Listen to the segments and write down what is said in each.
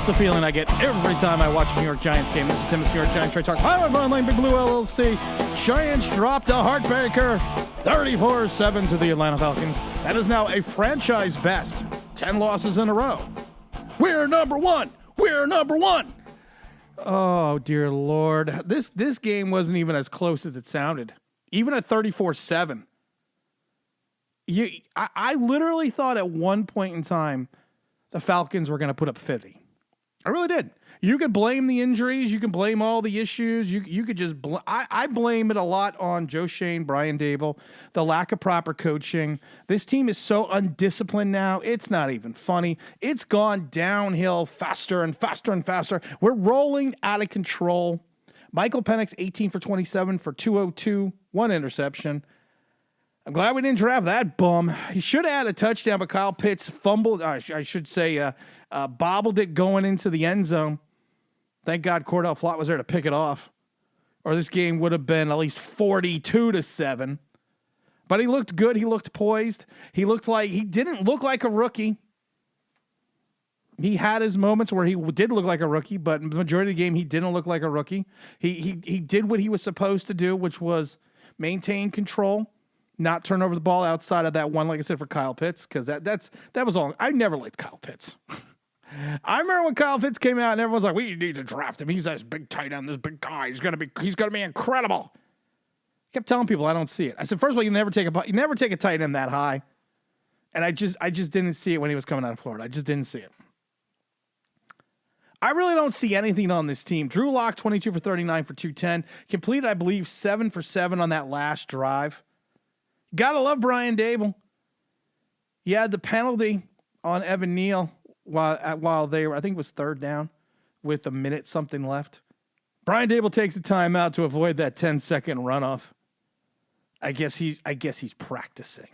the feeling I get every time I watch a New York Giants game. This is Tim's New York Giants Trade Talk. I'm on Lane Big Blue LLC. Giants dropped a heartbreaker 34-7 to the Atlanta Falcons. That is now a franchise best 10 losses in a row. We're number one. We're number one. Oh, dear Lord. This game wasn't even as close as it sounded. Even at 34-7. I literally thought at one point in time the Falcons were going to put up 50. I really did. You could blame the injuries. You can blame all the issues. You could just I blame it a lot on Joe Shane, Brian Daboll, the lack of proper coaching. This team is so undisciplined now. It's not even funny. It's gone downhill faster and faster and faster. We're rolling out of control. Michael Penix, 18 for 27 for 202, one interception. I'm glad we didn't draft that bum. He should have had a touchdown, but Kyle Pitts fumbled. I should say bobbled it going into the end zone. Thank God Cordell Flott was there to pick it off, or this game would have been at least 42-7. But he looked good. He looked poised. He didn't look like a rookie. He had his moments where he did look like a rookie, but the majority of the game he didn't look like a rookie. He did what he was supposed to do, which was maintain control. Not turn over the ball outside of that one, like I said, for Kyle Pitts, because that was all. I never liked Kyle Pitts. I remember when Kyle Pitts came out and everyone's like, "We need to draft him. He's this big tight end, this big guy. He's gonna be incredible." I kept telling people I don't see it. I said, first of all, you never take a tight end that high, and I just didn't see it when he was coming out of Florida. I just didn't see it. I really don't see anything on this team. Drew Lock, 22 for 39 for 210, completed, I believe, 7 for 7 on that last drive. Gotta love Brian Daboll. He had the penalty on Evan Neal while they were, I think it was third down with a minute something left. Brian Daboll takes the time out to avoid that 10-second runoff. I guess he's practicing.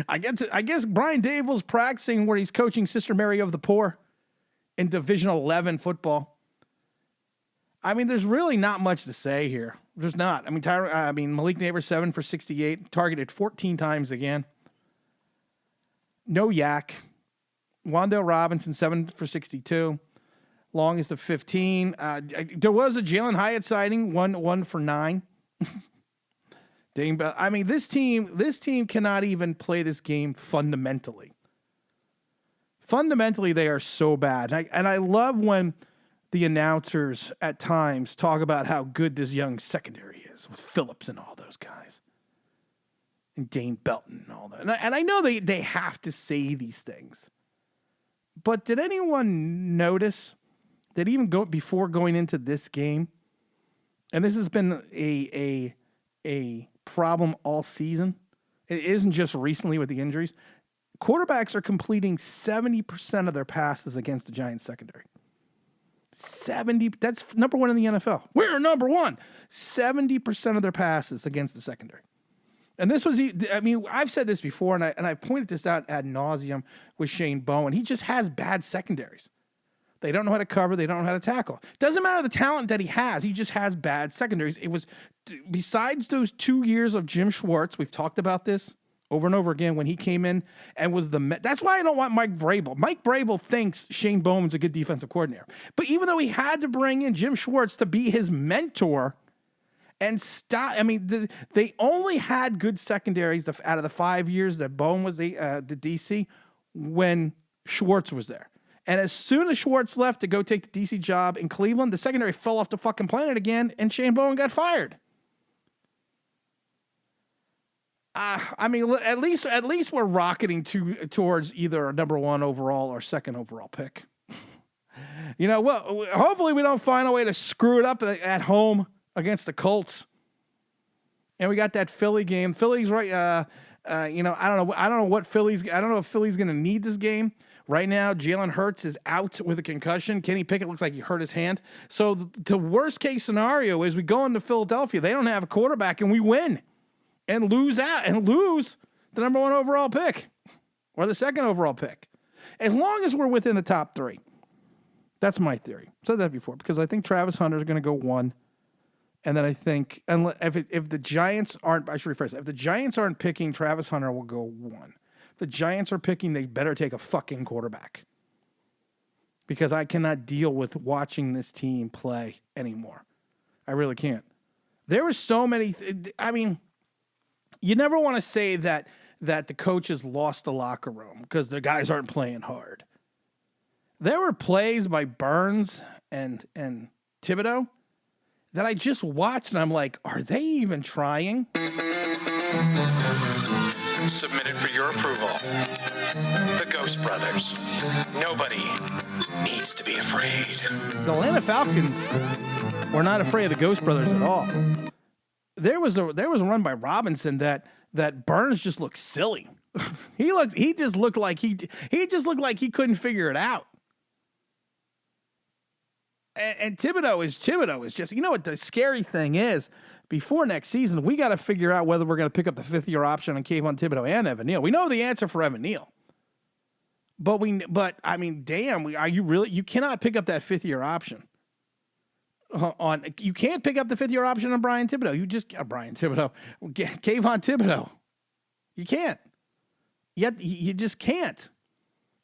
I guess Brian Daboll's practicing where he's coaching Sister Mary of the Poor in Division 11 football. I mean, there's really not much to say here. There's not. Malik Nabers, 7 for 68, targeted 14 times again. No yak. Wandale Robinson, 7 for 62. Longest of 15. There was a Jalen Hyatt sighting, 1 for 9. Dang, but I mean, this team cannot even play this game fundamentally. Fundamentally, they are so bad. And I love when the announcers at times talk about how good this young secondary is with Phillips and all those guys. And Dane Belton and all that. And I know they have to say these things. But did anyone notice that even before going into this game, and this has been a problem all season, it isn't just recently with the injuries, quarterbacks are completing 70% of their passes against the Giants secondary. 70, that's number one in the NFL. We're number one. 70% of their passes against the secondary. And this was, I mean, I've said this before, and I pointed this out ad nauseum with Shane Bowen. He just has bad secondaries. They don't know how to cover. They don't know how to tackle. Doesn't matter the talent that he has. He just has bad secondaries. It was, besides those 2 years of Jim Schwartz, we've talked about this over and over again when he came in and was that's why I don't want Mike Vrabel. Mike Vrabel thinks Shane Bowman's a good defensive coordinator. But even though he had to bring in Jim Schwartz to be his mentor and stop, I mean, they only had good secondaries out of the 5 years that Bowen was the DC when Schwartz was there. And as soon as Schwartz left to go take the DC job in Cleveland, the secondary fell off the fucking planet again, and Shane Bowen got fired. I mean, at least we're rocketing towards either a number 1 overall or second overall pick. You know, well, hopefully we don't find a way to screw it up at home against the Colts. And we got that Philly game. Philly's right. I don't know if Philly's going to need this game. Right now, Jalen Hurts is out with a concussion. Kenny Pickett looks like he hurt his hand. So the worst case scenario is we go into Philadelphia. They don't have a quarterback, and we win. And lose the number 1 overall pick or the second overall pick. As long as we're within the top 3. That's my theory. I've said that before because I think Travis Hunter is going to go 1. And then I think if the Giants aren't, I should rephrase it. If the Giants aren't picking, Travis Hunter will go 1. If the Giants are picking, they better take a fucking quarterback. because I cannot deal with watching this team play anymore. I really can't. There were so many. I mean, you never want to say that the coaches lost the locker room because the guys aren't playing hard. There were plays by Burns and Thibodeau that I just watched and I'm like, are they even trying? Submitted for your approval. The Ghost Brothers. Nobody needs to be afraid. The Atlanta Falcons were not afraid of the Ghost Brothers at all. There was a run by Robinson that Burns just looked silly. He just looked like he couldn't figure it out. And Thibodeau is just, you know what the scary thing is? Before next season, we got to figure out whether we're going to pick up the fifth-year option on Kayvon Thibodeau and Evan Neal. We know the answer for Evan Neal. But I mean, damn, you cannot pick up that fifth-year option. You can't pick up the fifth-year option on Brian Thibodeau. Kayvon Thibodeau. You can't. Yet you just can't.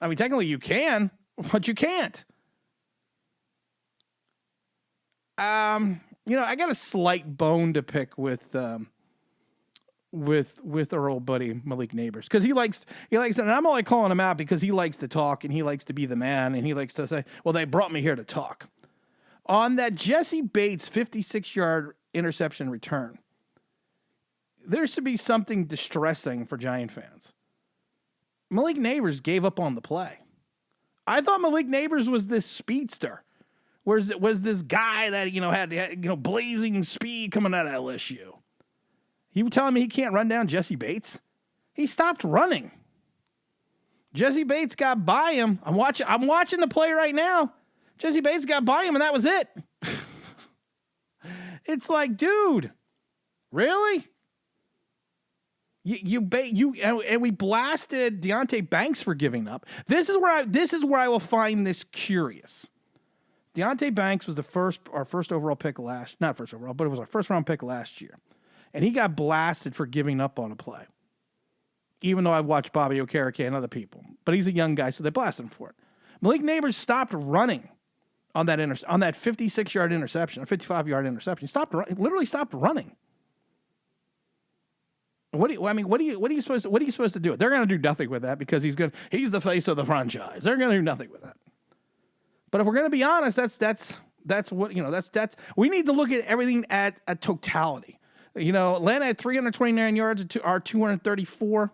I mean, technically you can, but you can't. I got a slight bone to pick with our old buddy Malik Nabers because he likes, and I'm only calling him out because he likes to talk and he likes to be the man and he likes to say, "Well, they brought me here to talk." On that Jesse Bates 56-yard interception return, there should be something distressing for Giant fans. Malik Nabers gave up on the play. I thought Malik Nabers was this speedster. Was this guy that, had blazing speed coming out of LSU. You telling me he can't run down Jesse Bates? He stopped running. Jesse Bates got by him. I'm watching the play right now. Jesse Bates got by him, and that was it. It's like, dude, really? And we blasted Deonte Banks for giving up. This is where I will find this curious. Deonte Banks was our first overall pick not first overall, but it was our first round pick last year. And he got blasted for giving up on a play. Even though I've watched Bobby Okereke and other people. But he's a young guy, so they blasted him for it. Malik Nabers stopped running on that 56-yard interception, a 55-yard interception. He literally stopped running. What are you supposed to do? They're going to do nothing with that because he's the face of the franchise. They're going to do nothing with that. But if we're going to be honest, that's we need to look at everything at a totality. Atlanta had 329 yards our 234.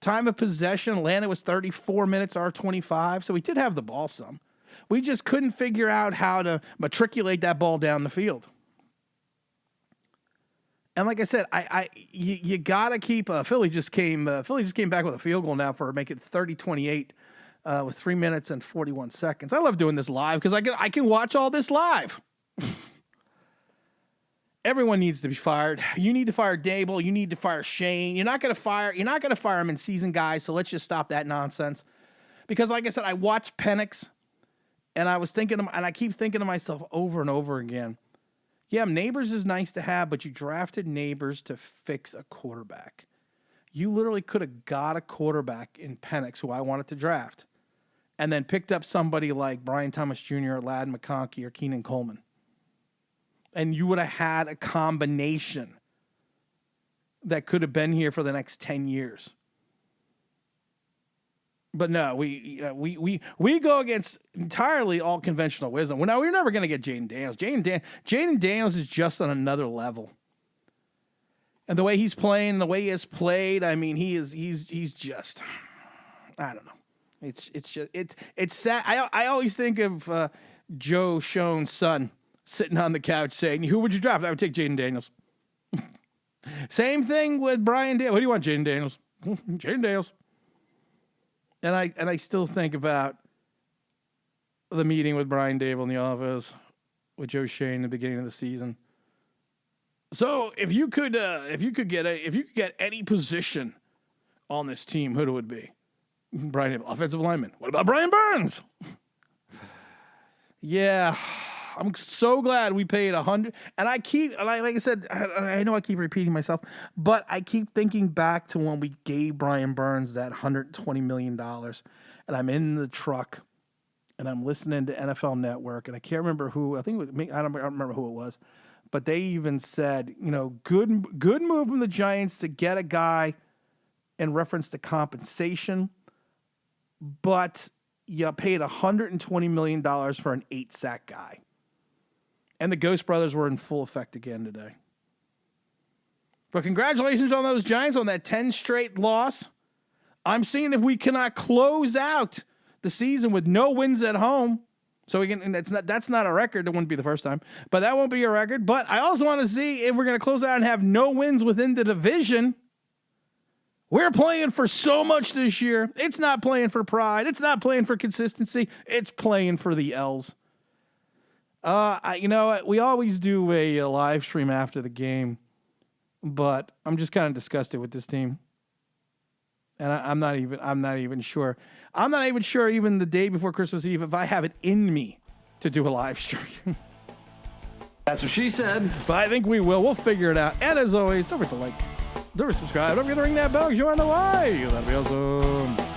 Time of possession, Atlanta was 34 minutes, our 25. So we did have the ball some. We just couldn't figure out how to matriculate that ball down the field. And like I said, you gotta keep. Philly just came back with a field goal now for making it 30-28 with 3 minutes and 41 seconds. I love doing this live because I can watch all this live. Everyone needs to be fired. You need to fire Dable. You need to fire Shane. You're not gonna fire him in season guys. So let's just stop that nonsense. Because like I said, I watched Penix, and I keep thinking to myself over and over again. Yeah, Nabers is nice to have, but you drafted Nabers to fix a quarterback. You literally could have got a quarterback in Penix, who I wanted to draft, and then picked up somebody like Brian Thomas Jr., Ladd McConkey, or Keenan Coleman. And you would have had a combination that could have been here for the next 10 years. But no, we go against entirely all conventional wisdom. Well, no, we're never going to get Jaden Daniels. Jaden Daniels is just on another level. And the way he's playing, the way he has played, I mean, he's just, I don't know. It's sad. I always think of Joe Schoen's son sitting on the couch saying, "Who would you draft?" I would take Jaden Daniels. Same thing with Brian Daniels. What do you want, Jaden Daniels? Jaden Daniels. And I still think about the meeting with Brian Dable in the office with Joe Schoen in the beginning of the season. So if you could get any position on this team, who would it be? Brian Dable, offensive lineman. What about Brian Burns? Yeah, I'm so glad we paid $100. And like I said, I know I keep repeating myself, but I keep thinking back to when we gave Brian Burns that $120 million, and I'm in the truck, and I'm listening to NFL Network, and I can't remember who. I think it was, I don't remember who it was, but they even said, good move from the Giants to get a guy in reference to compensation, but you paid $120 million for an 8-sack guy. And the Ghost Brothers were in full effect again today. But congratulations on those Giants on that 10 straight loss. I'm seeing if we cannot close out the season with no wins at home. So we can, and that's not a record. It wouldn't be the first time, but that won't be a record. But I also want to see if we're going to close out and have no wins within the division. We're playing for so much this year. It's not playing for pride. It's not playing for consistency. It's playing for the L's. We always do a live stream after the game, but I'm just kind of disgusted with this team. And I'm not even sure. I'm not even sure even the day before Christmas Eve if I have it in me to do a live stream. That's what she said. But I think we will. We'll figure it out. And as always, don't forget to like, don't forget to subscribe. Don't forget to ring that bell because you want to know why. That'd be awesome.